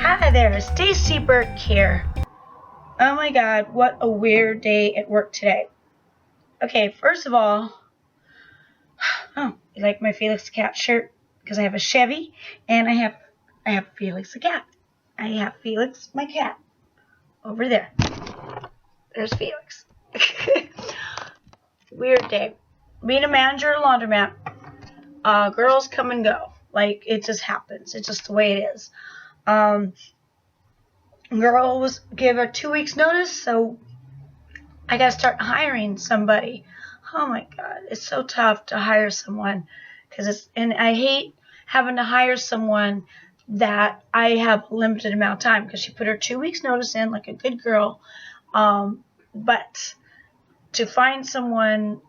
Hi there, Stacy Burke here. Oh my god, what a weird day at work today. Okay, first of all, you like my Felix the Cat shirt? Because I have a Chevy and I have Felix the Cat. I have Felix, my cat, over there. There's Felix. Weird day. Being a manager at a laundromat, girls come and go. Like, it just happens. It's just the way it is. Girl was give her 2 weeks notice, so I gotta start hiring somebody. Oh my god, it's so tough to hire someone, and I hate having to hire someone that I have a limited amount of time, because she put her 2 weeks notice in like a good girl, but to find someone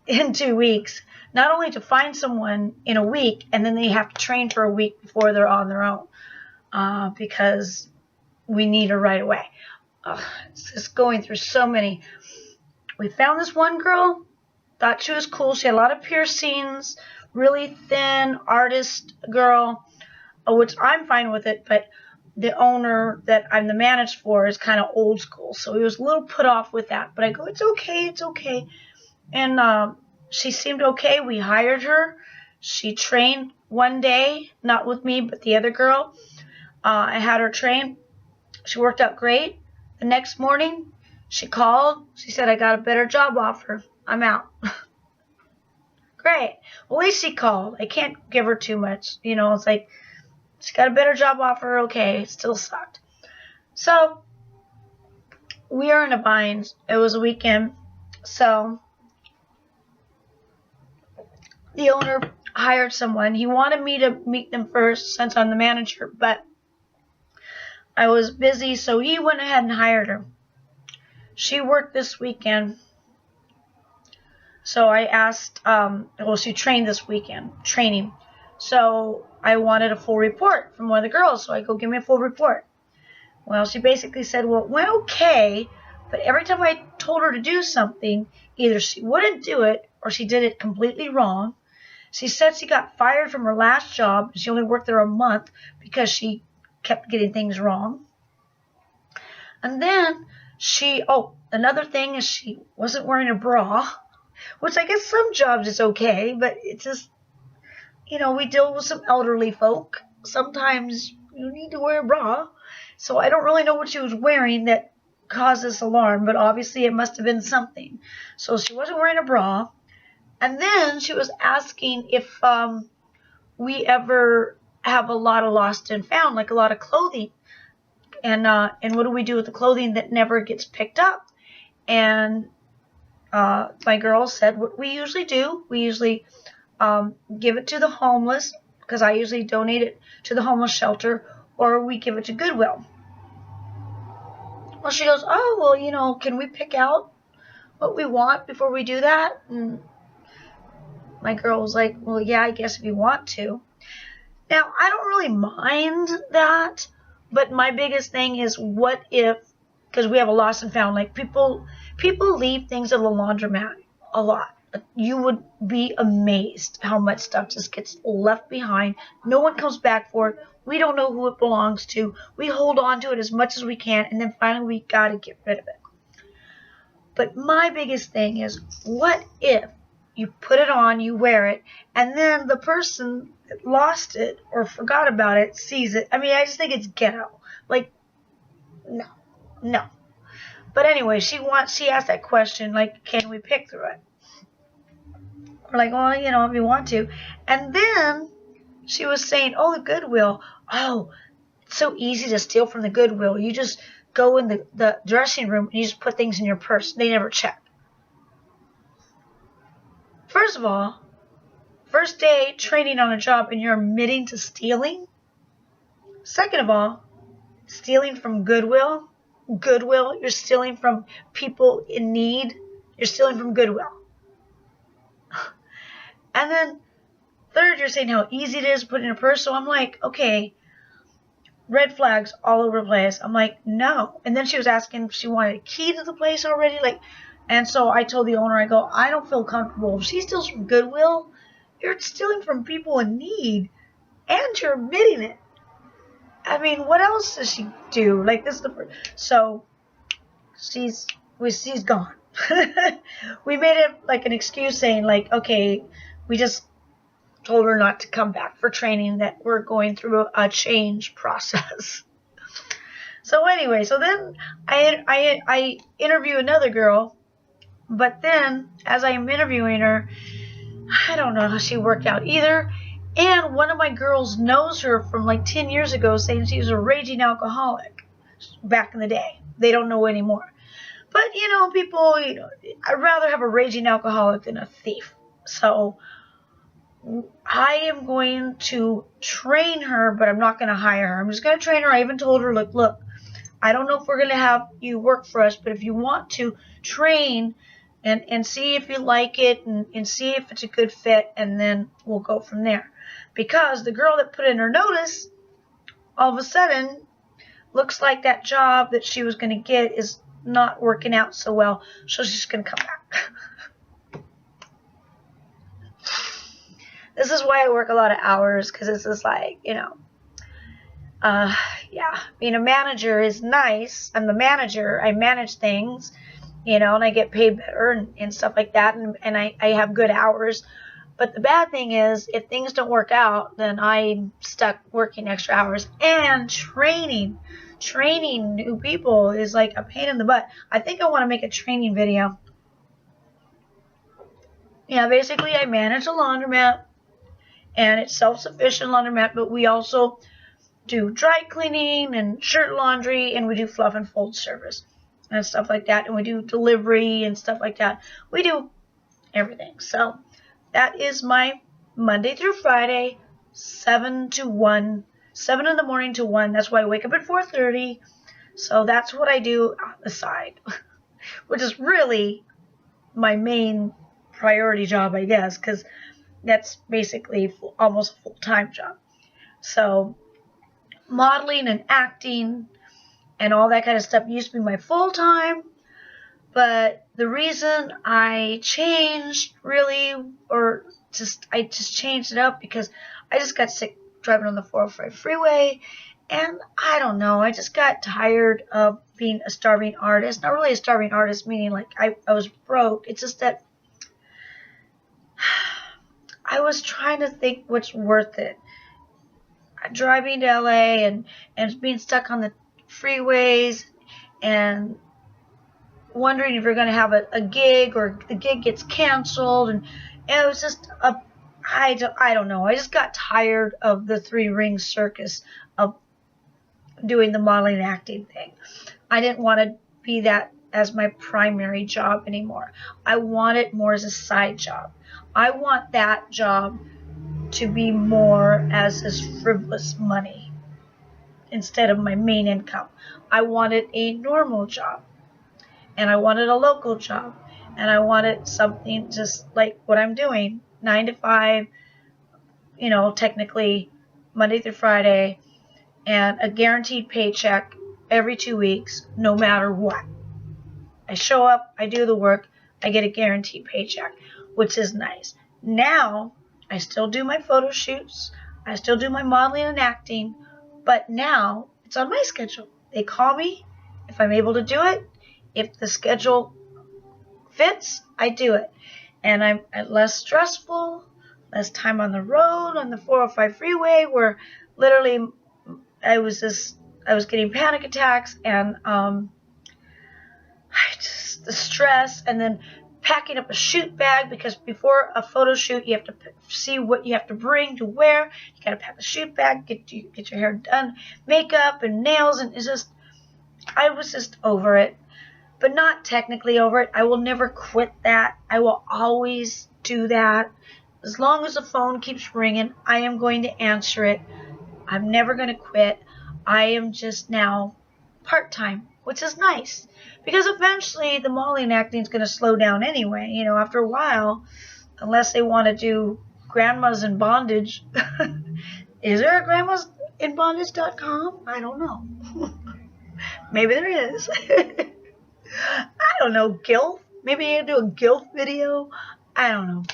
in 2 weeks, not only to find someone in a week and then they have to train for a week before they're on their own, because we need her right away. It's just going through so many. We found this one girl, thought she was cool. She had a lot of piercings, really thin artist girl, which I'm fine with it, but the owner that I'm the manager for is kind of old school, so he was a little put off with that. But I go, it's okay. And she seemed okay. We hired her. She trained one day, not with me, but the other girl. I had her train. She worked out great. The next morning, she called. She said, I got a better job offer. I'm out. Great. Well, at least she called. I can't give her too much. It's like, she got a better job offer. Okay, it still sucked. So, we are in a bind. It was a weekend. So, the owner hired someone. He wanted me to meet them first since I'm the manager, but I was busy, so he went ahead and hired her. She worked this weekend. So I asked, she trained this weekend, training. So I wanted a full report from one of the girls. So I go, give me a full report. Well, she basically said, well, it went okay, but every time I told her to do something, either she wouldn't do it or she did it completely wrong. She said she got fired from her last job. She only worked there a month because she kept getting things wrong. And then another thing is she wasn't wearing a bra, which I guess some jobs is okay, but it's just, we deal with some elderly folk. Sometimes you need to wear a bra. So I don't really know what she was wearing that caused this alarm, but obviously it must have been something. So she wasn't wearing a bra. And then she was asking if we ever have a lot of lost and found, like a lot of clothing. And what do we do with the clothing that never gets picked up? And my girl said what we usually do. We usually give it to the homeless, because I usually donate it to the homeless shelter, or we give it to Goodwill. Well, she goes, can we pick out what we want before we do that? And my girl was like, well, yeah, I guess if you want to. Now, I don't really mind that, but my biggest thing is, what if, because we have a lost and found, like people leave things at the laundromat a lot. You would be amazed how much stuff just gets left behind. No one comes back for it. We don't know who it belongs to. We hold on to it as much as we can, and then finally we got to get rid of it. But my biggest thing is, what if you put it on, you wear it, and then the person that lost it or forgot about it sees it? I mean, I just think it's ghetto. Like, no. But anyway, she asked that question, like, can we pick through it? We're like, well, if you want to. And then she was saying, the Goodwill. Oh, it's so easy to steal from the Goodwill. You just go in the dressing room and you just put things in your purse. They never check. First of all, first day training on a job and you're admitting to stealing. Second of all, stealing from Goodwill, you're stealing from people in need. You're stealing from Goodwill. And then third, you're saying how easy it is to put in a purse. So I'm like, okay, red flags all over the place. I'm like, no. And then she was asking if she wanted a key to the place already. And so I told the owner, I go, I don't feel comfortable. If she steals from Goodwill, you're stealing from people in need, and you're admitting it. I mean, what else does she do? Like, this is the first. So she's gone. We made it like an excuse saying like, okay, we just told her not to come back for training, that we're going through a change process. So anyway, so then I interview another girl, but then as I'm interviewing her, I don't know how she worked out either. And one of my girls knows her from like 10 years ago, saying she was a raging alcoholic back in the day. They don't know anymore. But, people, I'd rather have a raging alcoholic than a thief. So I am going to train her, but I'm not going to hire her. I'm just going to train her. I even told her, look, I don't know if we're going to have you work for us, but if you want to train and see if you like it and see if it's a good fit, and then we'll go from there. Because the girl that put in her notice, all of a sudden, looks like that job that she was going to get is not working out so well, so she's going to come back. This is why I work a lot of hours, because it's just like, being a manager is nice. I'm the manager. I manage things, and I get paid better and stuff like that, and I have good hours. But the bad thing is, if things don't work out, then I'm stuck working extra hours. And training new people is like a pain in the butt. I think I want to make a training video. Yeah, basically I manage a laundromat, and it's self-sufficient laundromat, but we also do dry cleaning and shirt laundry, and we do fluff and fold service and stuff like that, and we do delivery and stuff like that. We do everything. So that is my Monday through Friday, 7 to 1, 7 in the morning to 1. That's why I wake up at 4:30. So that's what I do on the side, which is really my main priority job, I guess, because that's basically almost a full-time job. So modeling and acting and all that kind of stuff used to be my full-time, but the reason I changed really, I just changed it up because I just got sick driving on the 405 freeway, and I don't know, I just got tired of being a starving artist. Not really a starving artist, meaning like I was broke. It's just that I was trying to think what's worth it. Driving to LA and being stuck on the freeways and wondering if you're going to have a gig, or the gig gets canceled, and it was just I don't know. I just got tired of the three-ring circus of doing the modeling and acting thing. I didn't want to be that as my primary job anymore. I want it more as a side job. I want that job to be more as frivolous money instead of my main income. I wanted a normal job, and I wanted a local job, and I wanted something just like what I'm doing, 9 to 5, technically Monday through Friday, and a guaranteed paycheck every 2 weeks, no matter what. I show up, I do the work, I get a guaranteed paycheck, which is nice. Now, I still do my photo shoots, I still do my modeling and acting, but now it's on my schedule. They call me if I'm able to do it. If the schedule fits, I do it. And I'm less stressful, less time on the road, on the 405 freeway, where literally I was getting panic attacks, and the stress, and then packing up a shoot bag, because before a photo shoot you have to see what you have to bring to wear. You got to pack a shoot bag, get your hair done, makeup and nails, and I was just over it, but not technically over it. I will never quit that. I will always do that. As long as the phone keeps ringing, I am going to answer it. I'm never going to quit. I am just now part-time, which is nice, because eventually the modeling acting is going to slow down anyway. After a while, unless they want to do grandmas in bondage. Is there a grandmasinbondage.com? I don't know. Maybe there is. I don't know. GILF? Maybe you do a GILF video? I don't know.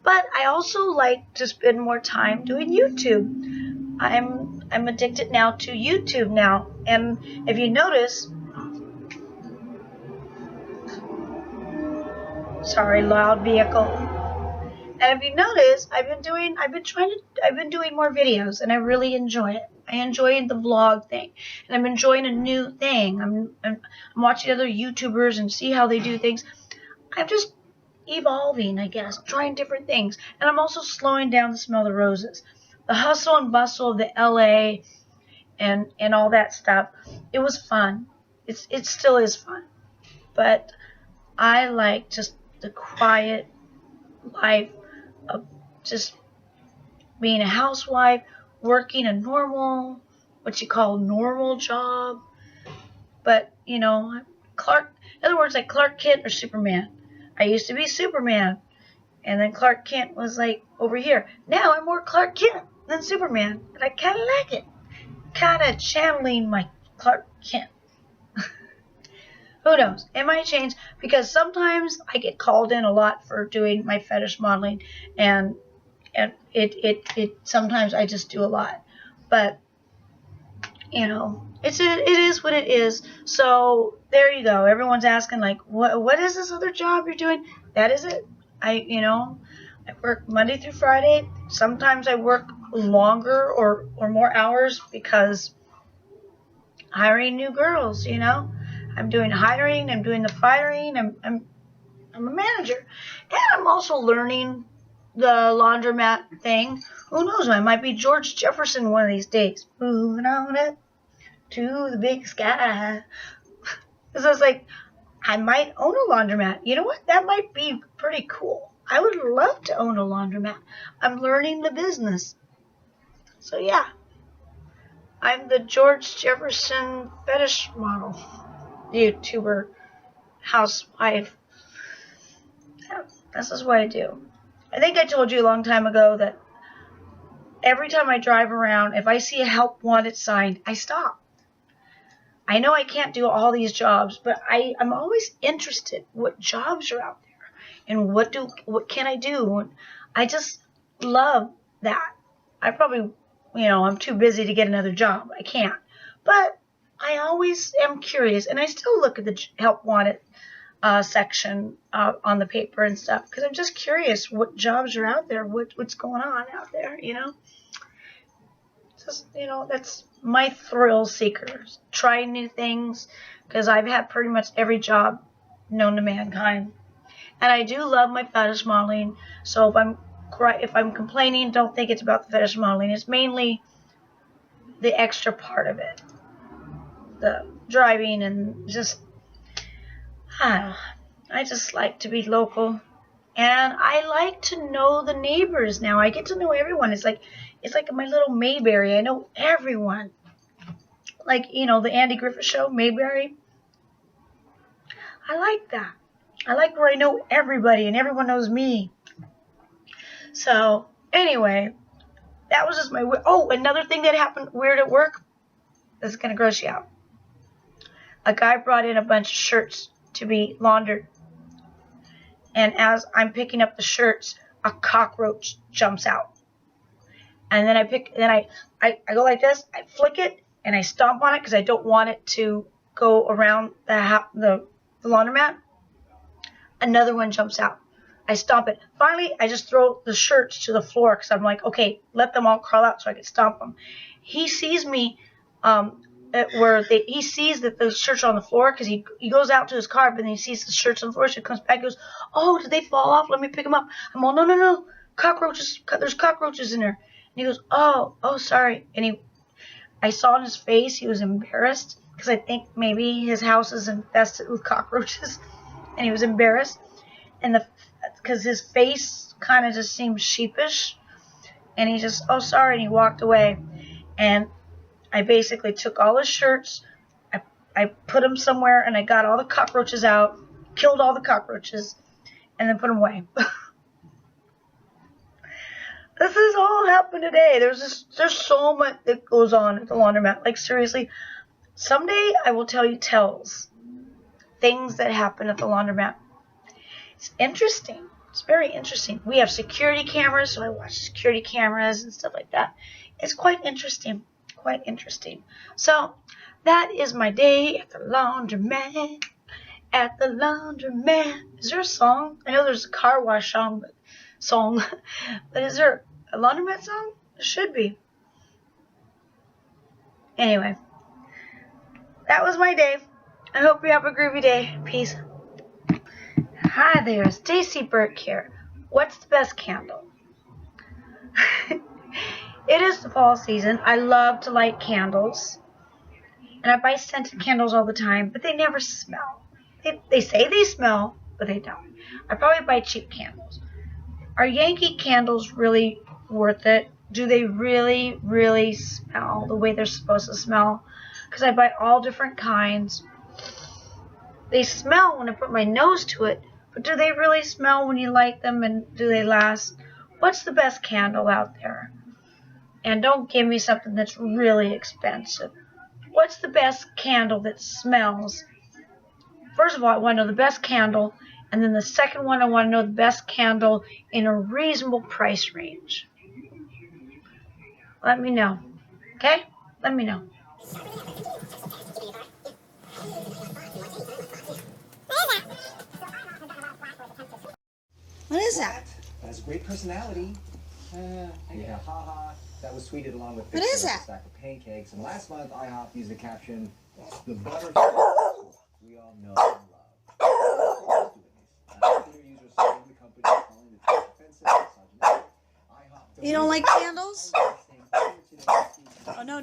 But I also like to spend more time doing YouTube. I'm addicted now to YouTube now. And if you notice, sorry, loud vehicle. And if you notice, I've been doing more videos, and I really enjoy it. I enjoy the vlog thing, and I'm enjoying a new thing. I'm watching other YouTubers and see how they do things. I'm just evolving, I guess, trying different things, and I'm also slowing down to smell the roses. The hustle and bustle of the LA and all that stuff. It was fun. It still is fun, but I like just the quiet life of just being a housewife, working a normal, what you call normal job. But, in other words, like Clark Kent or Superman. I used to be Superman, and then Clark Kent was like over here. Now I'm more Clark Kent than Superman, and I kind of like it. Kind of channeling my Clark Kent. Who knows? It might change, because sometimes I get called in a lot for doing my fetish modeling, and it sometimes I just do a lot. But it is what it is. So there you go. Everyone's asking, like, what is this other job you're doing? That is it. I work Monday through Friday. Sometimes I work longer or more hours, because hiring new girls, I'm doing hiring, I'm doing the firing, I'm a manager. And I'm also learning the laundromat thing. Who knows, I might be George Jefferson one of these days. Moving on up to the big sky. So it's like, I might own a laundromat. You know what? That might be pretty cool. I would love to own a laundromat. I'm learning the business. So yeah, I'm the George Jefferson fetish model, YouTuber, housewife. Yeah, this is what I do. I think I told you a long time ago that every time I drive around, if I see a help wanted sign, I stop. I know I can't do all these jobs, but I'm always interested what jobs are out there and what can I do. I just love that. I probably, I'm too busy to get another job. I can't. But I always am curious, and I still look at the help wanted section on the paper and stuff, because I'm just curious what jobs are out there, what's going on out there, Just, that's my thrill seekers, trying new things, because I've had pretty much every job known to mankind. And I do love my fetish modeling, so if I'm complaining, don't think it's about the fetish modeling. It's mainly the extra part of it, the driving, and just, I don't know, I just like to be local, and I like to know the neighbors now. I get to know everyone. It's like my little Mayberry. I know everyone. Like, the Andy Griffith Show, Mayberry. I like that. I like where I know everybody and everyone knows me. So, anyway, that was just my... Oh, another thing that happened weird at work. This is going to gross you out. A guy brought in a bunch of shirts to be laundered. And as I'm picking up the shirts, a cockroach jumps out. And then I go like this, I flick it, and I stomp on it because I don't want it to go around the laundromat. Another one jumps out. I stomp it. Finally, I just throw the shirts to the floor because I'm like, okay, let them all crawl out so I can stomp them. He sees me he sees that the shirts are on the floor, because he goes out to his car, but then he sees the shirts on the floor, so he comes back and goes, oh, did they fall off? Let me pick them up. I'm all, no, cockroaches, there's cockroaches in there. And he goes, oh, sorry. And I saw in his face he was embarrassed, because I think maybe his house is infested with cockroaches, and he was embarrassed, and because his face kind of just seemed sheepish, and he just, oh, sorry, and he walked away. And I basically took all his shirts, I put them somewhere, and I got all the cockroaches out, killed all the cockroaches, and then put them away. This has all happened today. There's so much that goes on at the laundromat. Like, seriously, someday I will tell you things that happen at the laundromat. It's interesting. It's very interesting. We have security cameras, so I watch security cameras and stuff like that. It's quite interesting. Quite interesting. So that is my day at the laundromat. At the laundromat. Is there a song? I know there's a car wash song, but is there a laundromat song? There should be. Anyway, that was my day. I hope you have a groovy day. Peace. Hi there, Stacy Burke here. What's the best candle? It is the fall season. I love to light candles. And I buy scented candles all the time, but they never smell. They say they smell, but they don't. I probably buy cheap candles. Are Yankee candles really worth it? Do they really, really smell the way they're supposed to smell? Because I buy all different kinds. They smell when I put my nose to it, but do they really smell when you light them, and do they last? What's the best candle out there? And don't give me something that's really expensive. What's the best candle that smells? First of all, I want to know the best candle, and then the second one, I want to know the best candle in a reasonable price range. Let me know. Okay? Let me know. What is that? That has a great personality. Yeah, haha. That was tweeted along with What is that? A stack of pancakes. And last month, IHOP used the caption, "The butter we all know and love." Twitter users saying the company is calling the tweet offensive and misogynistic. You don't like candles? Oh, no.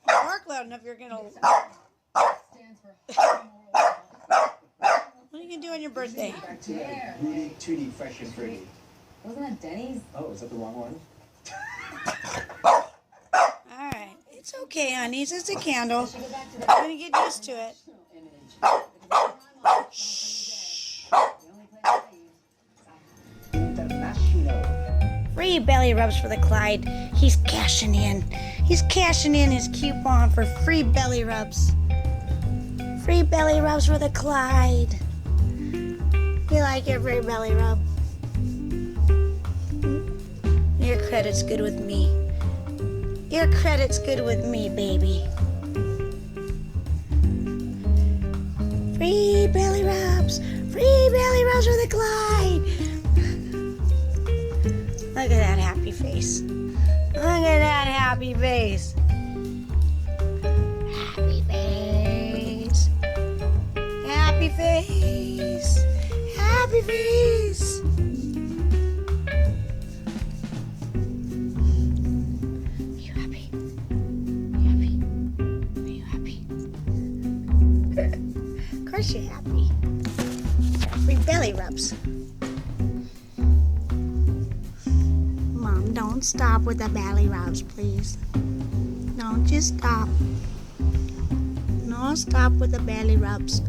Bark loud enough, you're gonna... What are you gonna do on your birthday? Rudy Tooty Fresh and Fruity. Wasn't that Denny's? Oh, is that the wrong one? Alright, it's okay, honey. It's just a candle. I'm gonna get used to it. Shh. Free belly rubs for the Clyde. He's cashing in. He's cashing in his coupon for free belly rubs. Free belly rubs for the Clyde. You like your free belly rub? Your credit's good with me. Your credit's good with me, baby. Free belly rubs. Free belly rubs for the Clyde. Look at that happy face. Look at that happy face. Happy face. Happy face. Happy face. Are you happy? Are you happy? Of course you're happy. Free belly rubs. Mom, don't stop with the belly rubs, please. Don't just stop. No, stop with the belly rubs.